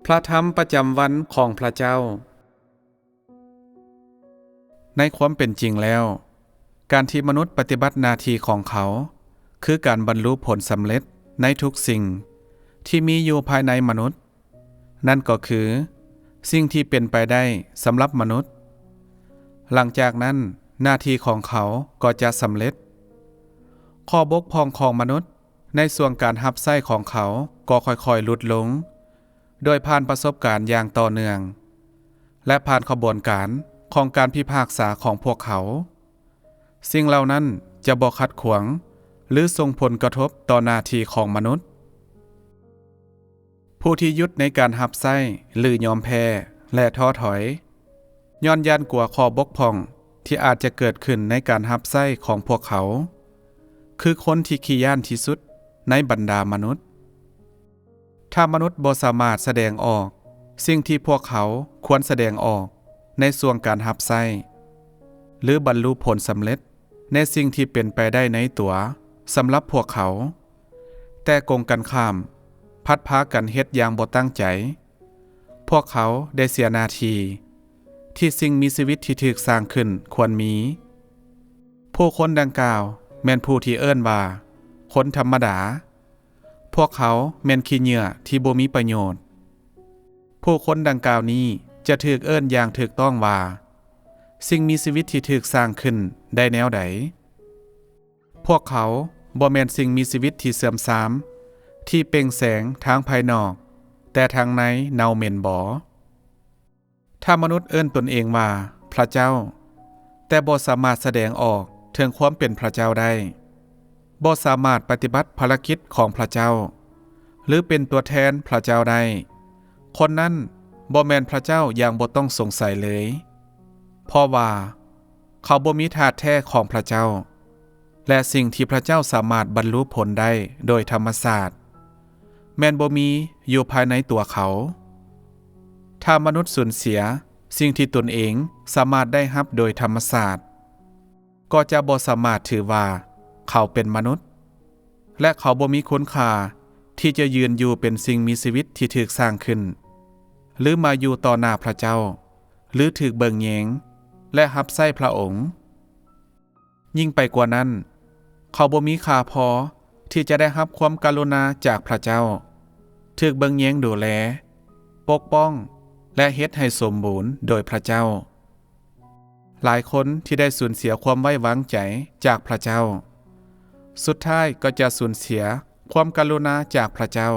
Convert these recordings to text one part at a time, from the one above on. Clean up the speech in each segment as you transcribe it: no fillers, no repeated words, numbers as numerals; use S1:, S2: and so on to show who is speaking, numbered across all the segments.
S1: พระธรรมประจำวันของพระเจ้าในความเป็นจริงแล้วการที่มนุษย์ปฏิบัติหน้าที่ของเขาคือการบรรลุผลสำเร็จในทุกสิ่งที่มีอยู่ภายในมนุษย์นั่นก็คือสิ่งที่เป็นไปได้สำหรับมนุษย์หลังจากนั้นหน้าที่ของเขาก็จะสำเร็จข้อบกพร่องของมนุษย์ในส่วนการรับใช้ของเขาก็ค่อยๆลดลงโดยผ่านประสบการณ์อย่างต่อเนื่องและผ่านขบวนการของการพิพากษาของพวกเขาสิ่งเหล่านั้นจะบ่ขัดขวางหรือส่งผลกระทบต่อหน้าที่ของมนุษย์ผู้ที่ยุดในการรับใช้หรือยอมแพ้และท้อถอยย้อนยันกลัวข้อบกพร่องที่อาจจะเกิดขึ้นในการรับใช้ของพวกเขาคือคนที่ขี้ย้านที่สุดในบรรดามนุษย์ถ้ามนุษย์บ่สามารถแสดงออกสิ่งที่พวกเขาควรแสดงออกในส่วนการรับใช้หรือบรรลุผลสำเร็จในสิ่งที่เป็นไปได้ในตัวสำหรับพวกเขาแต่กงกันข้ามพัดพากันเฮ็ดอย่างบ่ตั้งใจพวกเขาได้เสียหน้าที่ที่สิ่งมีชีวิตที่ถูกสร้างขึ้นควรมีผู้คนดังกล่าวแม่นผู้ที่เอิ้นว่าคนธรรมดาพวกเขาแม่นขี้เหยื่อที่บ่มีประโยชน์ผู้คนดังกล่าวนี้จะถูกเอิ้นอย่างถูกต้องว่าสิ่งมีชีวิตที่ถูกสร้างขึ้นได้แนวใดพวกเขาบ่แม่นสิ่งมีชีวิตที่เสื่อมทรามที่เปล่งแสงทางภายนอกแต่ทางในเน่าเหม็นบ่ถ้ามนุษย์เอิ้นตนเองว่าพระเจ้าแต่บ่สามารถแสดงออกถึงความเป็นพระเจ้าได้บ่สามารถปฏิบัติภารกิจของพระเจ้าหรือเป็นตัวแทนพระเจ้าได้คนนั้นบ่แม่นพระเจ้าอย่างบ่ต้องสงสัยเลยเพราะว่าเขาบ่มีธาตุแท้ของพระเจ้าและสิ่งที่พระเจ้าสามารถบรรลุผลได้โดยธรรมชาติแม่นบ่มีอยู่ภายในตัวเขาถ้ามนุษย์สูญเสียสิ่งที่ตนเองสามารถได้รับโดยธรรมชาติก็จะบ่สามารถถือว่าเขาเป็นมนุษย์และเขาบ่มีคุณค่าที่จะยืนอยู่เป็นสิ่งมีชีวิตที่ถูกสร้างขึ้นหรือมาอยู่ต่อหน้าพระเจ้าหรือถูกเบิ่งแยงและรับใช้พระองค์ยิ่งไปกว่านั้นเขาบ่มีค่าพอที่จะได้รับความกรุณาจากพระเจ้าถูกเบิ่งแยงดูแลปกป้องและเฮ็ดให้สมบูรณ์โดยพระเจ้าหลายคนที่ได้สูญเสียความไว้วางใจจากพระเจ้าสุดท้ายก็จะสูญเสียความกรุณาจากพระเจ้า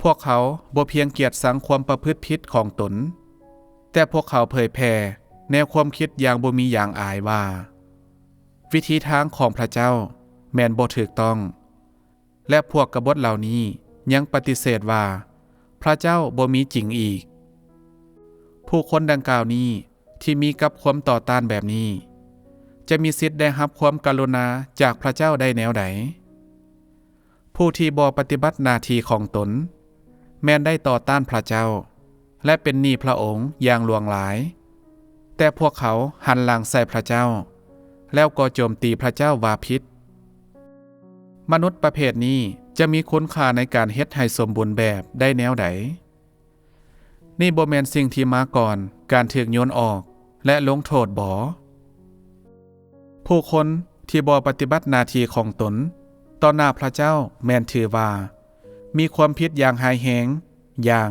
S1: พวกเขาบ่เพียงเกียรติสังความประพฤติผิดของตนแต่พวกเขาเผยแผ่แนวความคิดอย่างบ่มีอย่างอายว่าวิธีทางของพระเจ้าแม่นบ่ถูกต้องและพวกกบฏเหล่านี้ยังปฏิเสธว่าพระเจ้าบ่มีจริงอีกผู้คนดังกล่าวนี้ที่มีกับความต่อต้านแบบนี้จะมีสิทธิ์ได้รับความกรุณาจากพระเจ้าได้แนวใดผู้ที่บ่ปฏิบัติหน้าที่ของตนแม้นได้ต่อต้านพระเจ้าและเป็นหนี้พระองค์อย่างหลวงหลายแต่พวกเขาหันหลังใส่พระเจ้าแล้วก็โจมตีพระเจ้าว่าผิดมนุษย์ประเภทนี้จะมีคุณค่าในการเฮ็ดให้สมบูรณ์แบบได้แนวใดนี่บ่แม่นสิ่งที่มาก่อนการถูกโยนออกและลงโทษบ่ผู้คนที่บ่ปฏิบัติหน้าที่ของตนต่อหน้าพระเจ้าแม่นถือว่ามีความผิดอย่างร้ายแรงอย่าง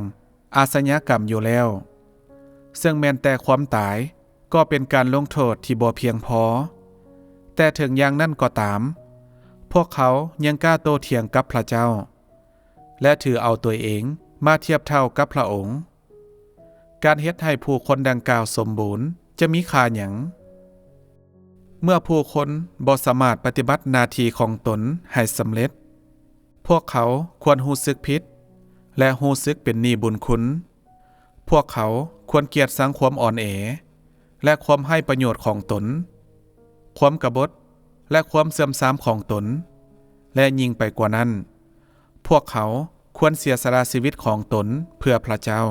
S1: อาชญากรรมอยู่แล้วซึ่งแม้นแต่ความตายก็เป็นการลงโทษที่บ่เพียงพอแต่ถึงอย่างนั้นก็ตามพวกเขายังกล้าโต้เถียงกับพระเจ้าและถือเอาตัวเองมาเทียบเท่ากับพระองค์การเฮ็ดให้ผู้คนดังกล่าวสมบูรณ์จะมีค่าหยังเมื่อผู้คนบ่สามารถปฏิบัติหน้าที่ของตนให้สำเร็จพวกเขาควรรู้สึกผิดและรู้สึกเป็นหนี้บุญคุณพวกเขาควรเกลียดชังความอ่อนแอและความให้ประโยชน์ของตนความกบฏและความเสื่อมทรามของตนและยิ่งไปกว่านั้นพวกเขาควรเสียสละชีวิตของตนเพื่อพระเจ้า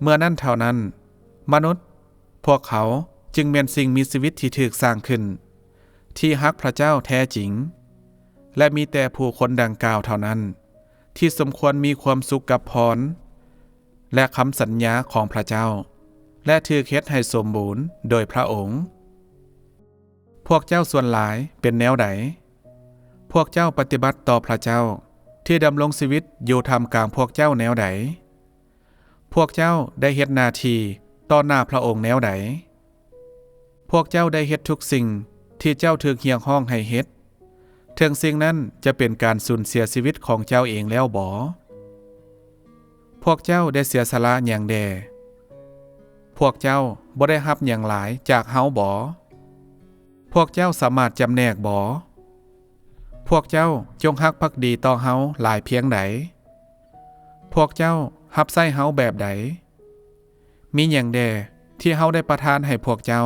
S1: เมื่อนั้นเท่านั้นมนุษย์พวกเขาจึงเป็นสิ่งมีชีวิตที่ถูกสร้างขึ้นที่รักพระเจ้าแท้จริงและมีแต่ผู้คนดังกล่าวเท่านั้น ที่สมควรมีความสุขกับพรและคำสัญญาของพระเจ้าและถือเฮ็ดให้สมบูรณ์โดยพระองค์พวกเจ้าส่วนหลายเป็นแนวใดพวกเจ้าปฏิบัติต่อพระเจ้าที่ดำรงชีวิตอยู่ท่ามกลางพวกเจ้าแนวใดพวกเจ้าได้เฮ็ดหน้าที่ต่อหน้าพระองค์แนวใดพวกเจ้าได้เฮ็ดทุกสิ่งที่เจ้าถูกเรียกร้องให้เฮ็ดถึงสิ่งนั้นจะเป็นการสูญเสียชีวิตของเจ้าเองแล้วบ่พวกเจ้าได้เสียสละหยังแด่พวกเจ้าบ่ได้รับหยังหลายจากเฮาบ่พวกเจ้าสามารถจำแนกบ่พวกเจ้าจงฮักภักดีต่อเฮาหลายเพียงใดพวกเจ้ารับใช้เฮาแบบใดมีหยังแด่ที่เฮาได้ประทานให้พวกเจ้า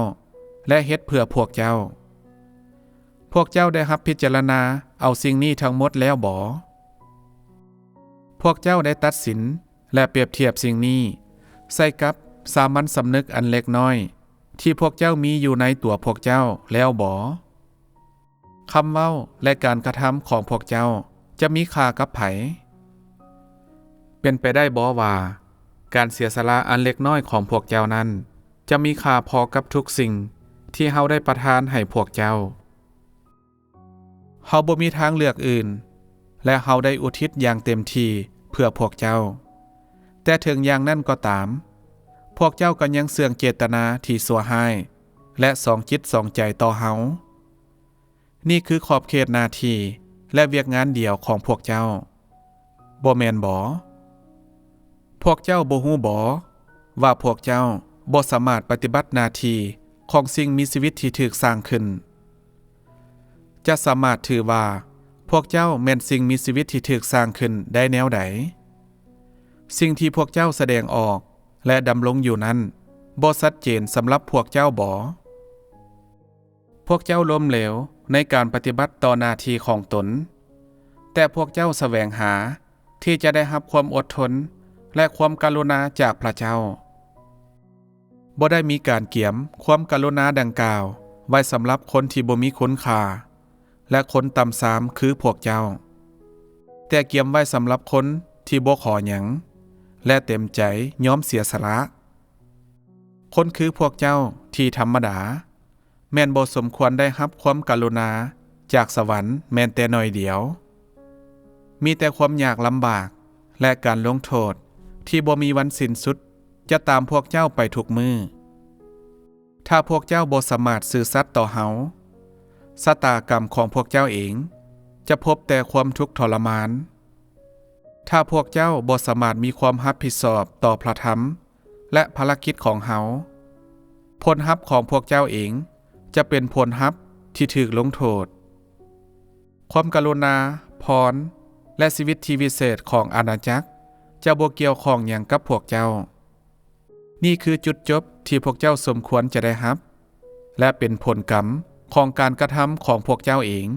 S1: และเฮ็ดเพื่อพวกเจ้าพวกเจ้าได้รับพิจารณาเอาสิ่งนี้ทั้งหมดแล้วบ่พวกเจ้าได้ตัดสินและเปรียบเทียบสิ่งนี้ใส่กับสามัญสำนึกอันเล็กน้อยที่พวกเจ้ามีอยู่ในตัวพวกเจ้าแล้วบ่คำเว้าและการกระทำของพวกเจ้าจะมีค่ากับไผเป็นไปได้บ่ว่าการเสียสละอันเล็กน้อยของพวกเจ้านั้นจะมีค่าพอกับทุกสิ่งที่เฮาได้ประทานให้พวกเจ้าเฮาบ่มีทางเลือกอื่นและเฮาได้อุทิศอย่างเต็มที่เพื่อพวกเจ้าแต่ถึงอย่างนั้นก็ตามพวกเจ้าก็ยังเสื่องเจตนาที่ชั่วร้ายและสองจิตสองใจต่อเฮานี่คือขอบเขตหน้าที่และเวียกงานเดียวของพวกเจ้าบ่แม่นบ่พวกเจ้าบ่ฮู้บ่ว่าพวกเจ้าบ่สามารถปฏิบัติหน้าที่ของสิ่งมีชีวิตที่ถูกสร้างขึ้นจะสามารถถือว่าพวกเจ้าแม่นสิ่งมีชีวิตที่ถูกสร้างขึ้นได้แนวใดสิ่งที่พวกเจ้าแสดงออกและดำรงอยู่นั้นบ่ชัดเจนสำหรับพวกเจ้าบ่พวกเจ้าล้มเหลวในการปฏิบัติต่อหน้าที่ของตนแต่พวกเจ้าแสวงหาที่จะได้รับความอดทนและความกรุณาจากพระเจ้าบ่ได้มีการเกี่ยมความกรุณาดังกล่าวไว้สำหรับคนที่บ่มีคุณค่าและคนต่ำทรามคือพวกเจ้าแต่เกี่ยมไว้สำหรับคนที่บ่ขอหยังและเต็มใจยอมเสียสละคนคือพวกเจ้าที่ธรรมดาแม่นบ่สมควรได้รับความกรุณาจากสวรรค์แม้แต่น้อยเดียวมีแต่ความยากลำบากและการลงโทษที่บ่มีวันสิ้นสุดจะตามพวกเจ้าไปทุกมื้อถ้าพวกเจ้าบ่สามารถซื่อสัตย์ต่อเฮาชะตากรรมของพวกเจ้าเองจะพบแต่ความทุกข์ทรมานถ้าพวกเจ้าบ่สามารถมีความรับผิดชอบต่อพระธรรมและภารกิจของเฮาผลลัพธ์ของพวกเจ้าเองจะเป็นผลลัพธ์ที่ถูกลงโทษความกรุณาพรและชีวิตที่วิเศษของอาณาจักรจะบ่เกี่ยวข้องหยังกับพวกเจ้านี่คือจุดจบที่พวกเจ้าสมควรจะได้รับและเป็นผลกรรมของการกระทำของพวกเจ้าเอง